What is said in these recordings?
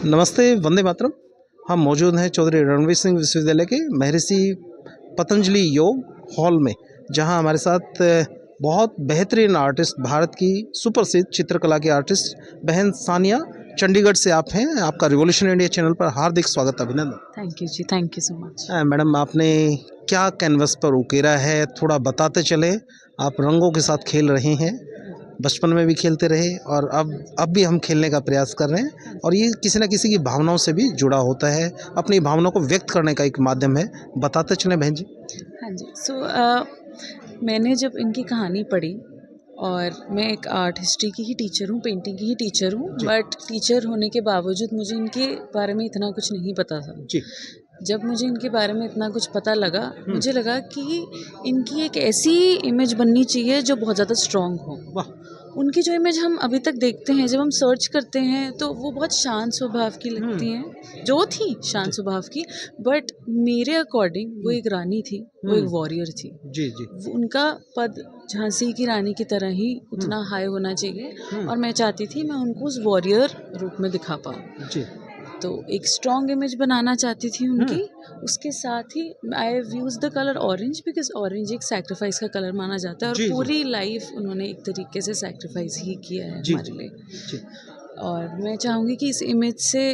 नमस्ते, वंदे मातरम। हम मौजूद हैं चौधरी रणवीर सिंह विश्वविद्यालय के महर्षि पतंजलि योग हॉल में, जहां हमारे साथ बहुत बेहतरीन आर्टिस्ट, भारत की सुप्रसिद्ध चित्रकला की आर्टिस्ट बहन सानिया, चंडीगढ़ से आप हैं। आपका रिवॉल्यूशन इंडिया चैनल पर हार्दिक स्वागत, अभिनंदन। थैंक यू जी, thank you so much. Madam, आपने क्या कैनवस पर उकेरा है, थोड़ा बताते चले। आप रंगों के साथ खेल रहे हैं, बचपन में भी खेलते रहे और अब भी हम खेलने का प्रयास कर रहे हैं, और ये किसी न किसी की भावनाओं से भी जुड़ा होता है, अपनी भावनाओं को व्यक्त करने का एक माध्यम है। बताते चलें बहन जी। हाँ जी, मैंने जब इनकी कहानी पढ़ी, और मैं एक आर्ट हिस्ट्री की ही टीचर हूँ, पेंटिंग की ही टीचर हूँ, बट टीचर होने के बावजूद मुझे इनके बारे में इतना कुछ नहीं पता था जी। जब मुझे इनके बारे में इतना कुछ पता लगा, मुझे लगा कि इनकी एक ऐसी इमेज बननी चाहिए जो बहुत ज़्यादा स्ट्रॉन्ग हो। वाह। उनकी जो इमेज हम अभी तक देखते हैं, जब हम सर्च करते हैं, तो वो बहुत शांत स्वभाव की लगती हैं, जो थी शांत स्वभाव की, बट मेरे अकॉर्डिंग वो एक रानी थी, वो एक वॉरियर थी। जी जी। उनका पद झांसी की रानी की तरह ही उतना हाई होना चाहिए, और मैं चाहती थी मैं उनको उस वॉरियर रूप में दिखा पाऊँ। जी। तो एक स्ट्रॉन्ग इमेज बनाना चाहती थी उनकी। उसके साथ ही I have use the colour orange, because orange एक सैक्रिफाइस का कलर माना जाता है, और जी, पूरी लाइफ उन्होंने एक तरीके से सैक्रिफाइस ही किया है जी, हमारे लिए। जी। और मैं चाहूँगी कि इस इमेज से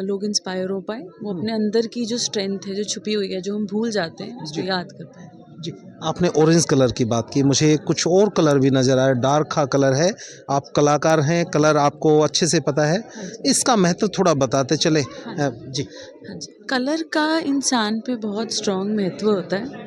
लोग इंस्पायर हो पाए, वो अपने अंदर की जो स्ट्रेंथ है, जो छुपी हुई है, जो हम भूल जाते हैं, उसको याद कर पाए। जी, आपने ऑरेंज कलर की बात की, मुझे कुछ और कलर भी नज़र आया, डार्क का कलर है। आप कलाकार हैं, कलर आपको अच्छे से पता है, इसका महत्व थोड़ा बताते चले। जी। हाँ जी, कलर का इंसान पे बहुत स्ट्रॉन्ग महत्व होता है।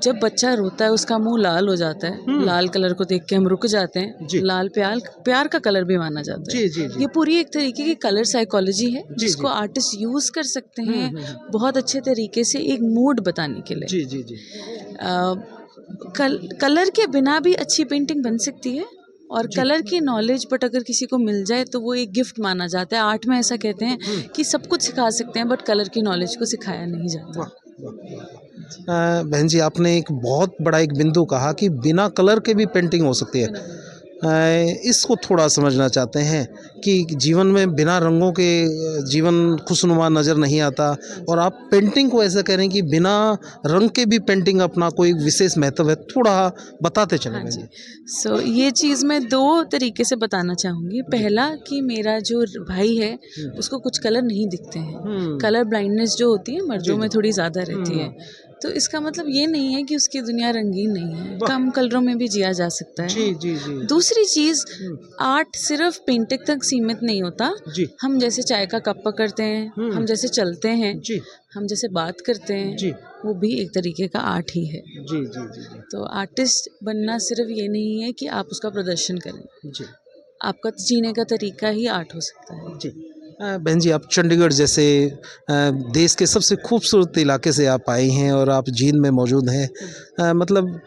जब बच्चा रोता है, उसका मुंह लाल हो जाता है, लाल कलर को देख के हम रुक जाते हैं। जी। लाल प्यार का कलर भी माना जाता है। जी जी जी। ये पूरी एक तरीके की कलर साइकोलॉजी है, जी, जिसको जी। आर्टिस्ट यूज कर सकते हैं बहुत अच्छे तरीके से एक मूड बताने के लिए। जी जी जी। कलर के बिना भी अच्छी पेंटिंग बन सकती है, और जी। कलर की नॉलेज बट अगर किसी को मिल जाए तो वो एक गिफ्ट माना जाता है। आर्ट में ऐसा कहते हैं कि सब कुछ सिखा सकते हैं, बट कलर की नॉलेज को सिखाया नहीं जाता। वाह, वाह, वाह। बहन जी, आपने एक बहुत बड़ा एक बिंदु कहा कि बिना कलर के भी पेंटिंग हो सकती है। इसको थोड़ा समझना चाहते हैं कि जीवन में बिना रंगों के जीवन खुशनुमा नज़र नहीं आता, और आप पेंटिंग को ऐसा कह रहे हैं कि बिना रंग के भी पेंटिंग अपना कोई विशेष महत्व है, थोड़ा बताते चले हाँ बहन जी, जी। ये चीज़ मैं 2 तरीके से बताना चाहूँगी। पहला कि मेरा जो भाई है, उसको कुछ कलर नहीं दिखते हैं। कलर ब्लाइंडनेस जो होती है मर्दों में थोड़ी ज़्यादा रहती है। तो इसका मतलब ये नहीं है कि उसकी दुनिया रंगीन नहीं है, कम कलरों में भी जिया जा सकता है। जी जी जी। दूसरी चीज़, आर्ट सिर्फ पेंटिंग तक सीमित नहीं होता। जी हम जैसे चाय का कप पकड़ते हैं, हम जैसे चलते हैं, जी हम जैसे बात करते हैं, जी वो भी एक तरीके का आर्ट ही है। जी जी जी तो आर्टिस्ट बनना सिर्फ ये नहीं है कि आप उसका प्रदर्शन करें, जी आपका जीने का तरीका ही आर्ट हो सकता है। जी। बहन जी, आप चंडीगढ़ जैसे देश के सबसे खूबसूरत इलाके से आप आई हैं, और आप जींद में मौजूद हैं। मतलब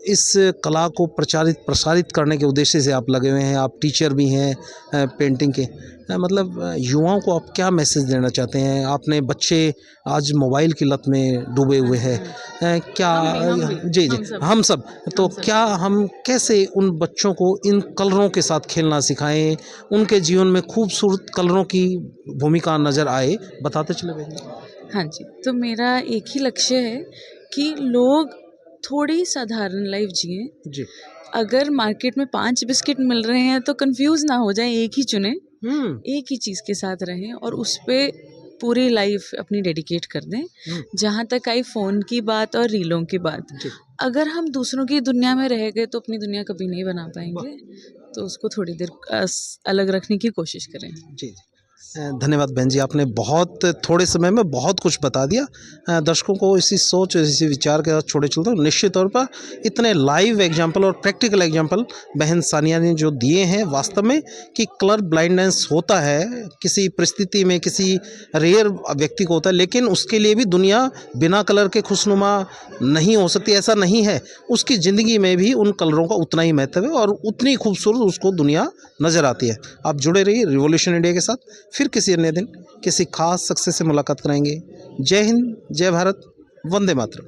इस कला को प्रसारित करने के उद्देश्य से आप लगे हुए हैं। आप टीचर भी हैं पेंटिंग के। मतलब युवाओं को आप क्या मैसेज देना चाहते हैं? आपने बच्चे आज मोबाइल की लत में डूबे हुए हैं। क्या हम भी, जी जी, हम सब तो क्या हम कैसे उन बच्चों को इन कलरों के साथ खेलना सिखाएं, उनके जीवन में खूबसूरत कलरों की भूमिका नज़र आए, बताते चले बहन जी। हाँ जी, तो मेरा एक ही लक्ष्य है कि लोग थोड़ी साधारण लाइफ जिएं। जी। अगर मार्केट में 5 बिस्किट मिल रहे हैं तो कंफ्यूज ना हो जाएं, एक ही चुनें, एक ही चीज़ के साथ रहें, और उस पे पूरी लाइफ अपनी डेडिकेट कर दें। जहाँ तक आई फ़ोन की बात और रीलों की बात, जी। अगर हम दूसरों की दुनिया में रह गए तो अपनी दुनिया कभी नहीं बना पाएंगे। तो उसको थोड़ी देर अलग रखने की कोशिश करें। जी। धन्यवाद बहन जी, आपने बहुत थोड़े समय में बहुत कुछ बता दिया। दर्शकों को इसी सोच, इसी विचार के साथ छोड़े चलते हैं। निश्चित तौर पर इतने लाइव एग्जाम्पल और प्रैक्टिकल एग्जाम्पल बहन सानिया ने जो दिए हैं, वास्तव में कि कलर ब्लाइंडनेस होता है, किसी परिस्थिति में किसी रेयर व्यक्ति को होता है, लेकिन उसके लिए भी दुनिया बिना कलर के खुशनुमा नहीं हो सकती, ऐसा नहीं है। उसकी ज़िंदगी में भी उन कलरों का उतना ही महत्व है, और उतनी खूबसूरत उसको दुनिया नज़र आती है। आप जुड़े रहिए रिवॉल्यूशन इंडिया के साथ। फिर किसी अन्य दिन किसी खास शख्स से मुलाकात कराएंगे। जय हिंद, जय भारत, वंदे मातरम।